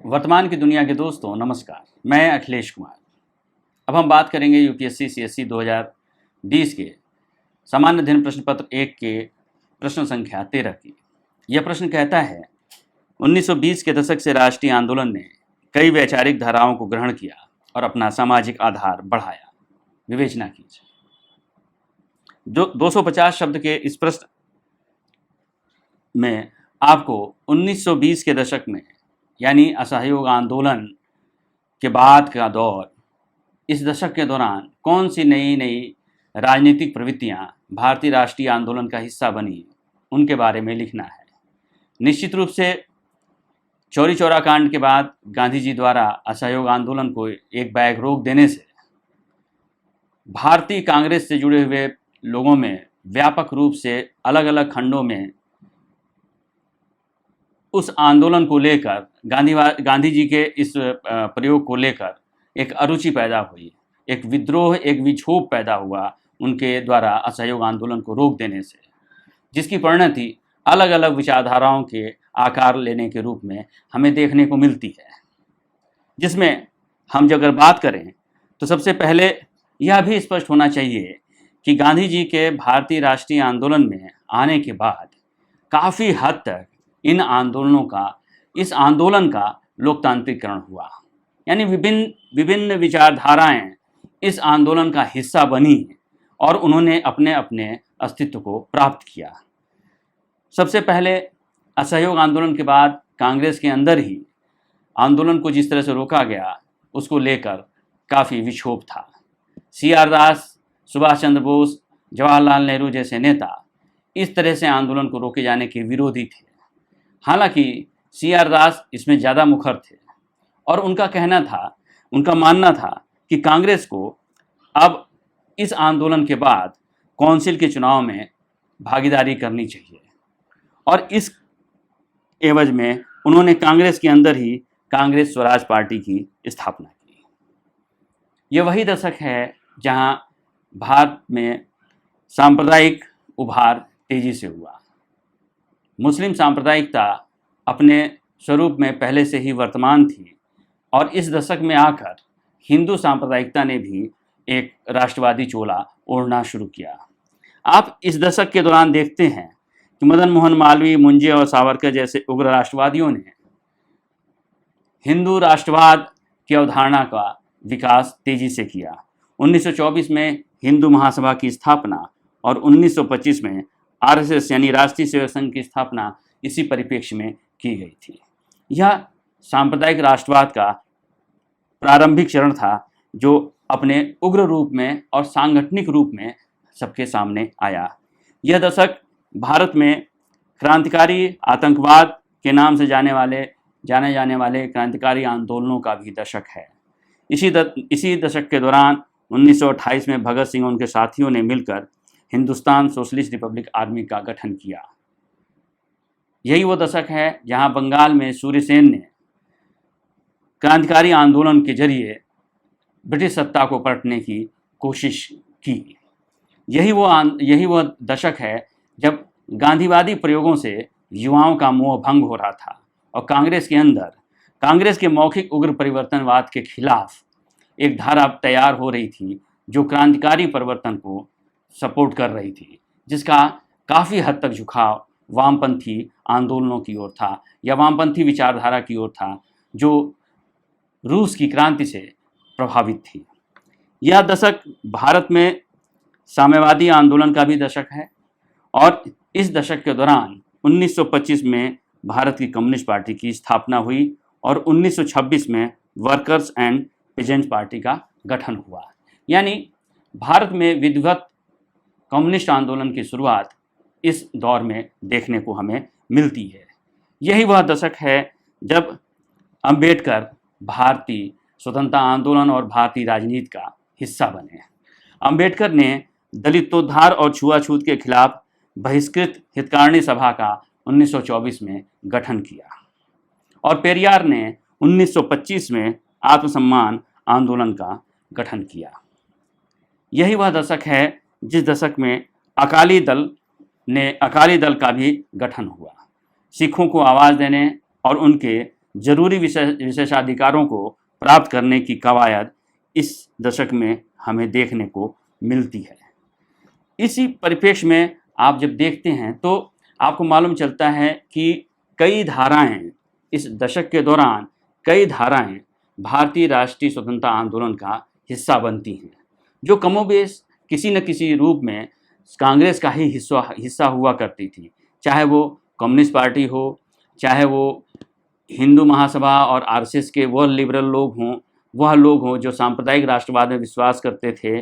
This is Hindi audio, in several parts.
वर्तमान की दुनिया के दोस्तों नमस्कार, मैं अखिलेश कुमार। अब हम बात करेंगे यूपीएससी सीएससी 2020 के सामान्य अध्ययन प्रश्न पत्र 1 के प्रश्न संख्या 13 की। यह प्रश्न कहता है 1920 के दशक से राष्ट्रीय आंदोलन ने कई वैचारिक धाराओं को ग्रहण किया और अपना सामाजिक आधार बढ़ाया। विवेचना कीजिए। जो 250 शब्द के इस प्रश्न में आपको 1920 के दशक में यानी असहयोग आंदोलन के बाद का दौर, इस दशक के दौरान कौन सी नई नई राजनीतिक प्रवृत्तियां भारतीय राष्ट्रीय आंदोलन का हिस्सा बनी, उनके बारे में लिखना है। निश्चित रूप से चौरी चौरा कांड के बाद गांधी जी द्वारा असहयोग आंदोलन को एक बैग रोक देने से भारतीय कांग्रेस से जुड़े हुए लोगों में व्यापक रूप से अलग अलग खंडों में उस आंदोलन को लेकर गांधी जी के इस प्रयोग को लेकर एक अरुचि पैदा हुई, एक विद्रोह, एक विक्षोभ पैदा हुआ उनके द्वारा असहयोग आंदोलन को रोक देने से, जिसकी परिणति अलग अलग विचारधाराओं के आकार लेने के रूप में हमें देखने को मिलती है। जिसमें हम अगर बात करें तो सबसे पहले यह भी स्पष्ट होना चाहिए कि गांधी जी के भारतीय राष्ट्रीय आंदोलन में आने के बाद काफ़ी हद तक इस आंदोलन का लोकतांत्रिकरण हुआ, यानी विभिन्न विचारधाराएं इस आंदोलन का हिस्सा बनी और उन्होंने अपने अपने अस्तित्व को प्राप्त किया। सबसे पहले असहयोग आंदोलन के बाद कांग्रेस के अंदर ही आंदोलन को जिस तरह से रोका गया उसको लेकर काफ़ी विक्षोभ था। CR दास, सुभाष चंद्र बोस, जवाहरलाल नेहरू जैसे नेता इस तरह से आंदोलन को रोके जाने के विरोधी थे। हालांकि CR दास इसमें ज़्यादा मुखर थे और उनका मानना था कि कांग्रेस को अब इस आंदोलन के बाद कौंसिल के चुनाव में भागीदारी करनी चाहिए और इस एवज में उन्होंने कांग्रेस के अंदर ही कांग्रेस स्वराज पार्टी की स्थापना की। यह वही दशक है जहां भारत में सांप्रदायिक उभार तेजी से हुआ। मुस्लिम सांप्रदायिकता अपने स्वरूप में पहले से ही वर्तमान थी और इस दशक में आकर हिंदू सांप्रदायिकता ने भी एक राष्ट्रवादी चोला ओढ़ना शुरू किया। आप इस दशक के दौरान देखते हैं कि मदन मोहन मालवीय, मुंजे और सावरकर जैसे उग्र राष्ट्रवादियों ने हिंदू राष्ट्रवाद की अवधारणा का विकास तेजी से किया। 1924 में हिंदू महासभा की स्थापना और 1925 में RSS यानी राष्ट्रीय सेवक संघ की स्थापना इसी परिप्रेक्ष्य में की गई थी। यह सांप्रदायिक राष्ट्रवाद का प्रारंभिक चरण था जो अपने उग्र रूप में और सांगठनिक रूप में सबके सामने आया। यह दशक भारत में क्रांतिकारी आतंकवाद के नाम से जाने जाने वाले क्रांतिकारी आंदोलनों का भी दशक है। इसी दशक के दौरान 1928 में भगत सिंह और उनके साथियों ने मिलकर हिंदुस्तान सोशलिस्ट रिपब्लिक आर्मी का गठन किया। यही वो दशक है जहां बंगाल में सूर्यसेन ने क्रांतिकारी आंदोलन के जरिए ब्रिटिश सत्ता को पलटने की कोशिश की। यही वो दशक है जब गांधीवादी प्रयोगों से युवाओं का मोह भंग हो रहा था और कांग्रेस के मौखिक उग्र परिवर्तनवाद के खिलाफ एक धारा तैयार हो रही थी जो क्रांतिकारी परिवर्तन को सपोर्ट कर रही थी, जिसका काफ़ी हद तक झुकाव वामपंथी आंदोलनों की ओर था या वामपंथी विचारधारा की ओर था जो रूस की क्रांति से प्रभावित थी। यह दशक भारत में साम्यवादी आंदोलन का भी दशक है और इस दशक के दौरान 1925 में भारत की कम्युनिस्ट पार्टी की स्थापना हुई और 1926 में वर्कर्स एंड पीजेंट पार्टी का गठन हुआ। यानी भारत में विधिवत कम्युनिस्ट आंदोलन की शुरुआत इस दौर में देखने को हमें मिलती है। यही वह दशक है जब अंबेडकर भारतीय स्वतंत्रता आंदोलन और भारतीय राजनीति का हिस्सा बने। अंबेडकर ने दलितोद्धार और छुआछूत के खिलाफ बहिष्कृत हितकारिणी सभा का 1924 में गठन किया और पेरियार ने 1925 में आत्मसम्मान आंदोलन का गठन किया। यही वह दशक है जिस दशक में अकाली दल का भी गठन हुआ। सिखों को आवाज़ देने और उनके जरूरी विशेषाधिकारों को प्राप्त करने की कवायद इस दशक में हमें देखने को मिलती है। इसी परिप्रेक्ष्य में आप जब देखते हैं तो आपको मालूम चलता है कि कई धाराएं इस दशक के दौरान, कई धाराएं भारतीय राष्ट्रीय स्वतंत्रता आंदोलन का हिस्सा बनती हैं, जो कमोबेश किसी न किसी रूप में कांग्रेस का ही हिस्सा हुआ करती थी। चाहे वो कम्युनिस्ट पार्टी हो, चाहे वो हिंदू महासभा और आरएसएस के वह लिबरल लोग हों, वह लोग हों जो सांप्रदायिक राष्ट्रवाद में विश्वास करते थे,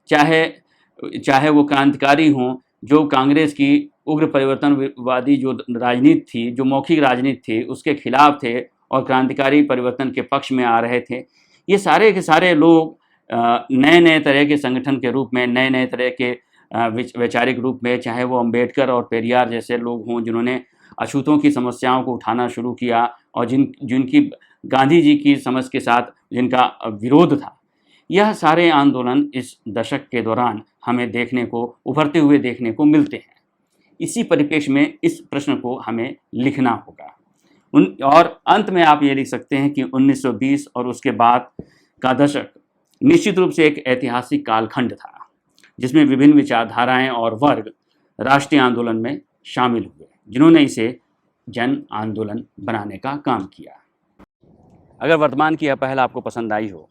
चाहे वो क्रांतिकारी हों जो कांग्रेस की उग्र परिवर्तनवादी जो राजनीति थी, जो मौखिक राजनीति थी, उसके खिलाफ थे और क्रांतिकारी परिवर्तन के पक्ष में आ रहे थे। ये सारे के सारे लोग नए नए तरह के संगठन के रूप में, नए नए तरह के वैचारिक रूप में, चाहे वो अंबेडकर और पेरियार जैसे लोग हों जिन्होंने अछूतों की समस्याओं को उठाना शुरू किया और जिनकी गांधी जी की समझ के साथ जिनका विरोध था, यह सारे आंदोलन इस दशक के दौरान हमें उभरते हुए देखने को मिलते हैं। इसी परिप्रेक्ष्य में इस प्रश्न को हमें लिखना होगा। और अंत में आप ये लिख सकते हैं कि 1920 और उसके बाद का दशक निश्चित रूप से एक ऐतिहासिक कालखंड था, जिसमें विभिन्न विचारधाराएं और वर्ग राष्ट्रीय आंदोलन में शामिल हुए, जिन्होंने इसे जन आंदोलन बनाने का काम किया। अगर वर्तमान की यह पहल आपको पसंद आई हो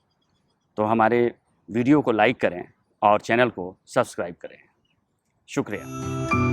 तो हमारे वीडियो को लाइक करें और चैनल को सब्सक्राइब करें। शुक्रिया।